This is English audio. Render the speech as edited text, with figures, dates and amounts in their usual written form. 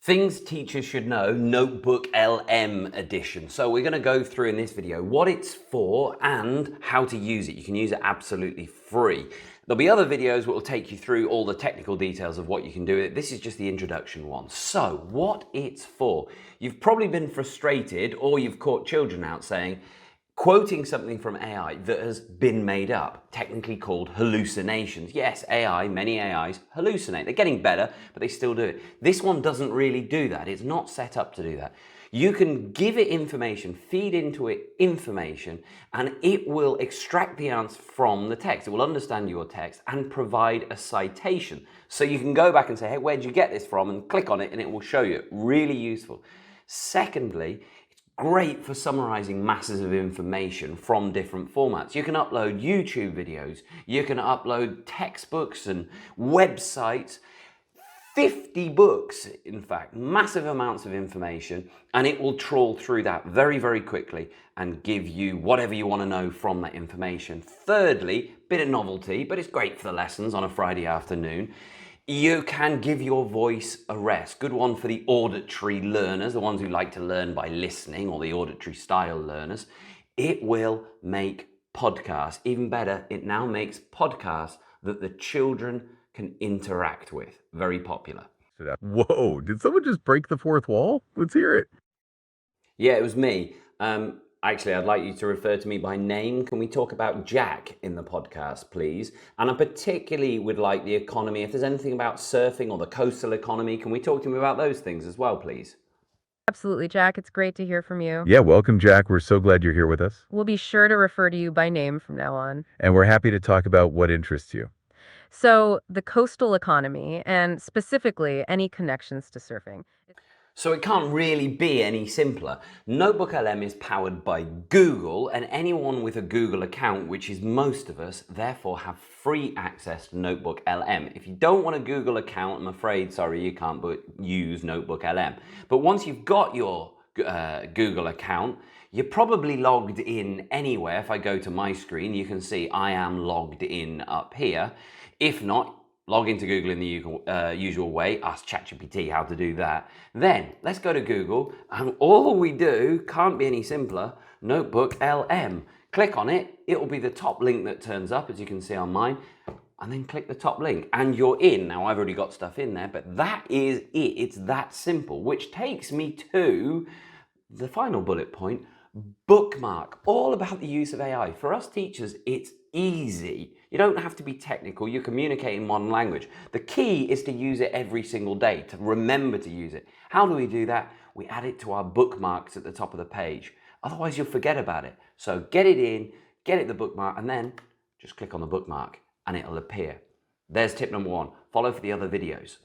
Things teachers should know, NotebookLM edition. So we're going to go through in this video what it's for and how to use it. You can use it absolutely free. There'll be other videos that will take you through all the technical details of what you can do with it. This is just the introduction one. So what it's for. You've probably been frustrated or you've caught children out saying, quoting something from AI that has been made up, technically called hallucinations. Yes, many AIs hallucinate. They're getting better, but they still do it. This one doesn't really do that. It's not set up to do that. You can give it information, feed into it information, and it will extract the answer from the text. It will understand your text and provide a citation. So you can go back and say, hey, where'd you get this from? And click on it and it will show you. Really useful. Secondly, great for summarizing masses of information from different formats. You can upload YouTube videos, you can upload textbooks and websites, 50 books, in fact, massive amounts of information, and it will trawl through that very, very quickly and give you whatever you want to know from that information. Thirdly, bit of novelty, but it's great for the lessons on a Friday afternoon. You can give your voice a rest. Good one for the auditory learners, the ones who like to learn by listening, or the auditory style learners. It will make podcasts. Even better, it now makes podcasts that the children can interact with. Very popular. Whoa, did someone just break the fourth wall? Let's hear it. Yeah, it was me. Actually, I'd like you to refer to me by name. Can we talk about Jack in the podcast, please? And I particularly would like the economy. If there's anything about surfing or the coastal economy, can we talk to me about those things as well, please? Absolutely, Jack. It's great to hear from you. Yeah, welcome, Jack. We're so glad you're here with us. We'll be sure to refer to you by name from now on. And we're happy to talk about what interests you. So, the coastal economy, and specifically any connections to surfing. So it can't really be any simpler. NotebookLM is powered by Google, and anyone with a Google account, which is most of us, therefore have free access to NotebookLM. If you don't want a Google account, I'm afraid, sorry, you can't use NotebookLM. But once you've got your Google account, you're probably logged in anywhere. If I go to my screen, you can see I am logged in up here. If not, log into Google in the usual way, ask ChatGPT how to do that. Then let's go to Google, and all we do can't be any simpler, NotebookLM. Click on it, it will be the top link that turns up, as you can see on mine, and then click the top link and you're in. Now I've already got stuff in there, but that is it. It's that simple, which takes me to the final bullet point, bookmark. All about the use of AI. For us teachers, it's easy. You don't have to be technical. You communicate in modern language. The key is to use it every single day, to remember to use it. How do we do that? We add it to our bookmarks at the top of the page. Otherwise, you'll forget about it. So get it in, get it the bookmark, and then just click on the bookmark and it'll appear. There's tip number one. Follow for the other videos.